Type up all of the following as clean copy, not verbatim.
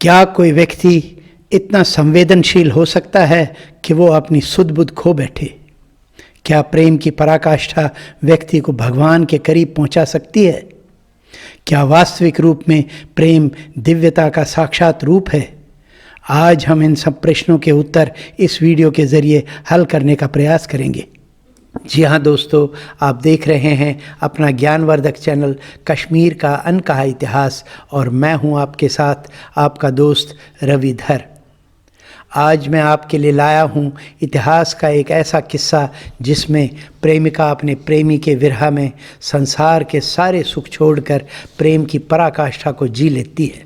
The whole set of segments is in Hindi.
क्या कोई व्यक्ति इतना संवेदनशील हो सकता है कि वो अपनी सुध बुध खो बैठे? क्या प्रेम की पराकाष्ठा व्यक्ति को भगवान के करीब पहुंचा सकती है? क्या वास्तविक रूप में प्रेम दिव्यता का साक्षात रूप है? आज हम इन सब प्रश्नों के उत्तर इस वीडियो के ज़रिए हल करने का प्रयास करेंगे। जी हाँ दोस्तों, आप देख रहे हैं अपना ज्ञानवर्धक चैनल कश्मीर का अनकहा इतिहास और मैं हूँ आपके साथ आपका दोस्त रविधर। आज मैं आपके लिए लाया हूँ इतिहास का एक ऐसा किस्सा जिसमें प्रेमिका अपने प्रेमी के विरह में संसार के सारे सुख छोड़कर प्रेम की पराकाष्ठा को जी लेती है।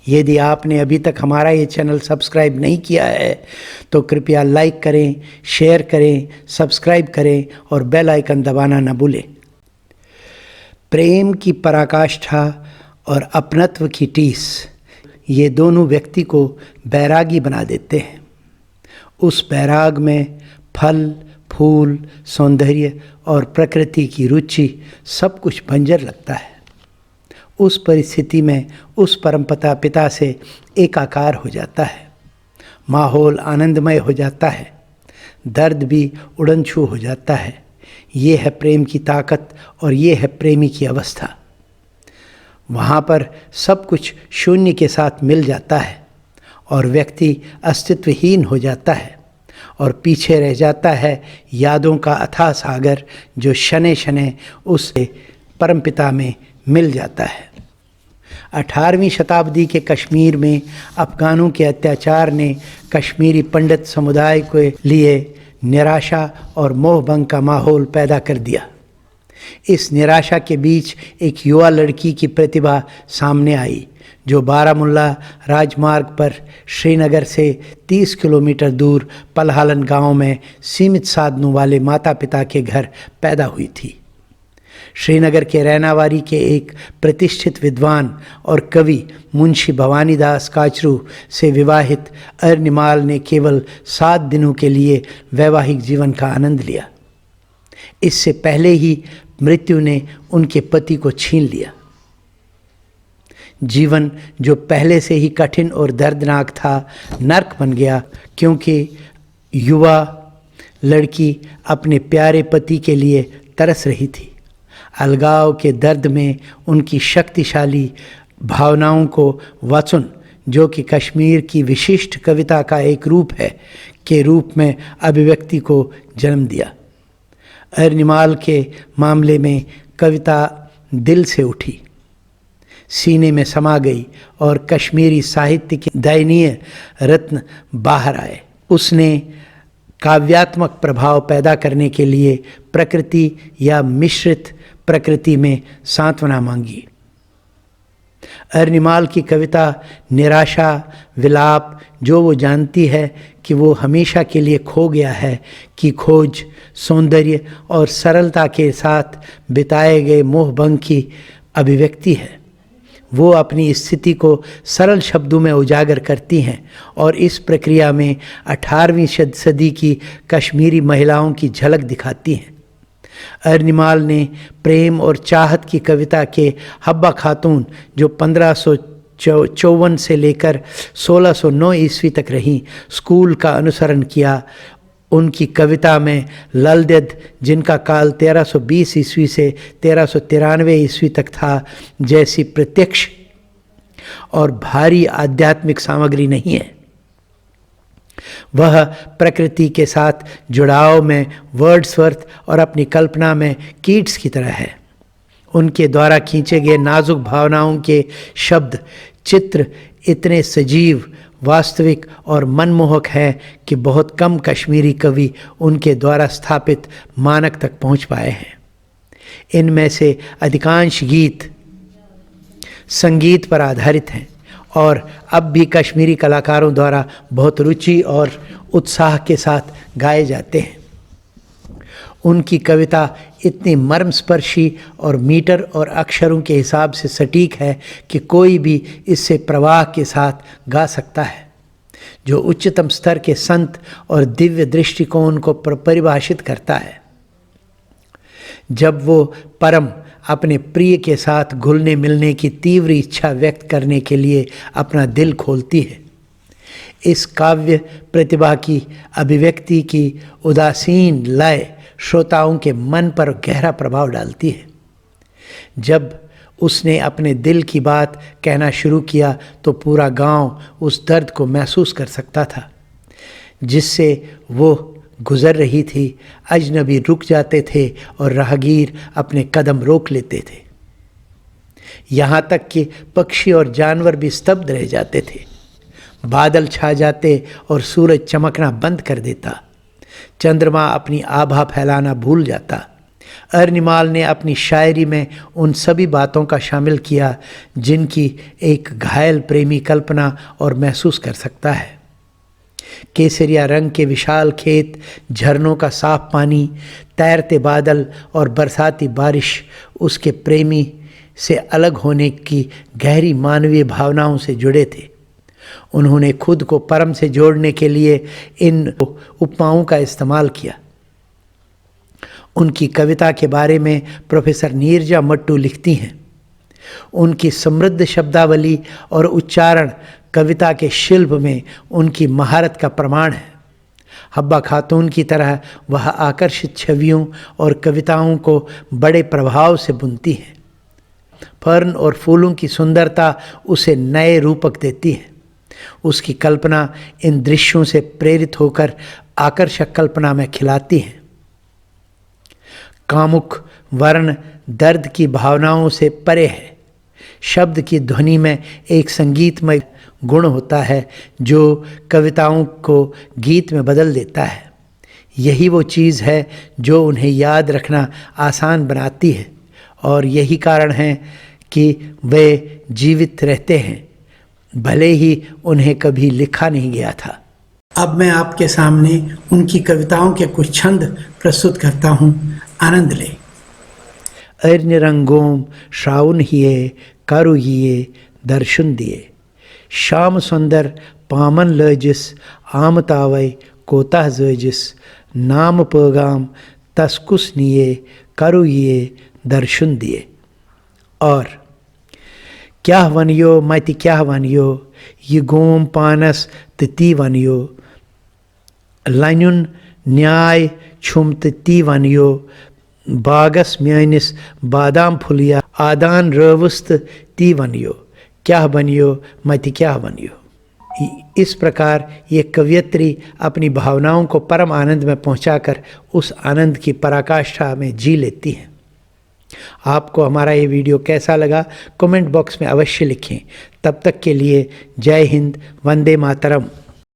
यदि आपने अभी तक हमारा ये चैनल सब्सक्राइब नहीं किया है तो कृपया लाइक करें, शेयर करें, सब्सक्राइब करें और बेल आइकन दबाना न भूलें। प्रेम की पराकाष्ठा और अपनत्व की टीस, ये दोनों व्यक्ति को बैरागी बना देते हैं। उस बैराग में फल, फूल, सौंदर्य और प्रकृति की रुचि सब कुछ बंजर लगता है। उस परिस्थिति में उस परमपिता पिता से एकाकार हो जाता है। माहौल आनंदमय हो जाता है, दर्द भी उड़नछू हो जाता है। ये है प्रेम की ताकत और ये है प्रेमी की अवस्था। वहाँ पर सब कुछ शून्य के साथ मिल जाता है और व्यक्ति अस्तित्वहीन हो जाता है और पीछे रह जाता है यादों का अथाह सागर जो शनै शनै उस परमपिता में मिल जाता है। 18वीं शताब्दी के कश्मीर में अफ़गानों के अत्याचार ने कश्मीरी पंडित समुदाय के लिए निराशा और मोहभंग का माहौल पैदा कर दिया। इस निराशा के बीच एक युवा लड़की की प्रतिभा सामने आई जो बारामुल्ला राजमार्ग पर श्रीनगर से 30 किलोमीटर दूर पलहालन गांव में सीमित साधनों वाले माता पिता के घर पैदा हुई थी। श्रीनगर के रैनावारी के एक प्रतिष्ठित विद्वान और कवि मुंशी भवानीदास काचरू से विवाहित अर्निमाल ने केवल 7 दिनों के लिए वैवाहिक जीवन का आनंद लिया। इससे पहले ही मृत्यु ने उनके पति को छीन लिया। जीवन जो पहले से ही कठिन और दर्दनाक था, नर्क बन गया क्योंकि युवा लड़की अपने प्यारे पति के लिए तरस रही थी। अलगाव के दर्द में उनकी शक्तिशाली भावनाओं को वचन, जो कि कश्मीर की विशिष्ट कविता का एक रूप है, के रूप में अभिव्यक्ति को जन्म दिया। अर्निमाल के मामले में कविता दिल से उठी, सीने में समा गई और कश्मीरी साहित्य के दयनीय रत्न बाहर आए। उसने काव्यात्मक प्रभाव पैदा करने के लिए प्रकृति या मिश्रित प्रकृति में सांत्वना मांगी। अर्निमाल की कविता निराशा, विलाप, जो वो जानती है कि वो हमेशा के लिए खो गया है, की खोज, सौंदर्य और सरलता के साथ बिताए गए मोहभंग की अभिव्यक्ति है। वो अपनी स्थिति को सरल शब्दों में उजागर करती हैं और इस प्रक्रिया में 18वीं सदी की कश्मीरी महिलाओं की झलक दिखाती हैं। अर्निमाल ने प्रेम और चाहत की कविता के हब्बा खातून, जो 1554 से लेकर 1609 ईस्वी तक रहीं, स्कूल का अनुसरण किया। उनकी कविता में ललदेद, जिनका काल 1320 ईस्वी से 1393 ईस्वी तक था, जैसी प्रत्यक्ष और भारी आध्यात्मिक सामग्री नहीं है। वह प्रकृति के साथ जुड़ाव में वर्ड्सवर्थ और अपनी कल्पना में कीट्स की तरह है। उनके द्वारा खींचे गए नाजुक भावनाओं के शब्द चित्र इतने सजीव, वास्तविक और मनमोहक हैं कि बहुत कम कश्मीरी कवि उनके द्वारा स्थापित मानक तक पहुंच पाए हैं। इनमें से अधिकांश गीत संगीत पर आधारित हैं और अब भी कश्मीरी कलाकारों द्वारा बहुत रुचि और उत्साह के साथ गाए जाते हैं। उनकी कविता इतनी मर्मस्पर्शी और मीटर और अक्षरों के हिसाब से सटीक है कि कोई भी इससे प्रवाह के साथ गा सकता है, जो उच्चतम स्तर के संत और दिव्य दृष्टिकोण को परिभाषित करता है। जब वो परम अपने प्रिय के साथ घुलने मिलने की तीव्र इच्छा व्यक्त करने के लिए अपना दिल खोलती है। इस काव्य प्रतिभा की अभिव्यक्ति की उदासीन लय श्रोताओं के मन पर गहरा प्रभाव डालती है। जब उसने अपने दिल की बात कहना शुरू किया तो पूरा गांव उस दर्द को महसूस कर सकता था जिससे वो गुजर रही थी। अजनबी रुक जाते थे और राहगीर अपने कदम रोक लेते थे। यहाँ तक कि पक्षी और जानवर भी स्तब्ध रह जाते थे। बादल छा जाते और सूरज चमकना बंद कर देता। चंद्रमा अपनी आभा फैलाना भूल जाता। अर्निमाल ने अपनी शायरी में उन सभी बातों का शामिल किया जिनकी एक घायल प्रेमी कल्पना और महसूस कर सकता है। केसरिया रंग के विशाल खेत, झरनों का साफ पानी, तैरते बादल और बरसाती बारिश उसके प्रेमी से अलग होने की गहरी मानवीय भावनाओं से जुड़े थे। उन्होंने खुद को परम से जोड़ने के लिए इन उपमाओं का इस्तेमाल किया। उनकी कविता के बारे में प्रोफेसर नीरजा मट्टू लिखती हैं, उनकी समृद्ध शब्दावली और उच्चारण कविता के शिल्प में उनकी महारत का प्रमाण है। हब्बा खातून की तरह वह आकर्षित छवियों और कविताओं को बड़े प्रभाव से बुनती है। फर्न और फूलों की सुंदरता उसे नए रूपक देती है। उसकी कल्पना इन दृश्यों से प्रेरित होकर आकर्षक कल्पना में खिलाती है। कामुक वर्ण दर्द की भावनाओं से परे है। शब्द की ध्वनि में एक संगीतमय गुण होता है जो कविताओं को गीत में बदल देता है। यही वो चीज़ है जो उन्हें याद रखना आसान बनाती है और यही कारण है कि वे जीवित रहते हैं भले ही उन्हें कभी लिखा नहीं गया था। अब मैं आपके सामने उनकी कविताओं के कुछ छंद प्रस्तुत करता हूँ, आनंद लें। अर्निरंगोम श्रावण हिये करु हिये दर्शन दिए, शाम सुंदर पामन लजिस आमतावय कोता जजिस, नाम पैगाम तस्कुस निये करु ये दर्शन दिए। और क्या वनियो मत क्या वनियो, ये गोम पानस ती वनियो, लनुन न्याय छुम ती वनियो, बागस म्यानिस बादाम फुलिया आदान रवस्त ती वनियो, क्या बनियो मत क्या बनियो। इस प्रकार ये कवयित्री अपनी भावनाओं को परम आनंद में पहुंचाकर उस आनंद की पराकाष्ठा में जी लेती हैं। आपको हमारा ये वीडियो कैसा लगा कमेंट बॉक्स में अवश्य लिखें। तब तक के लिए जय हिंद, वंदे मातरम।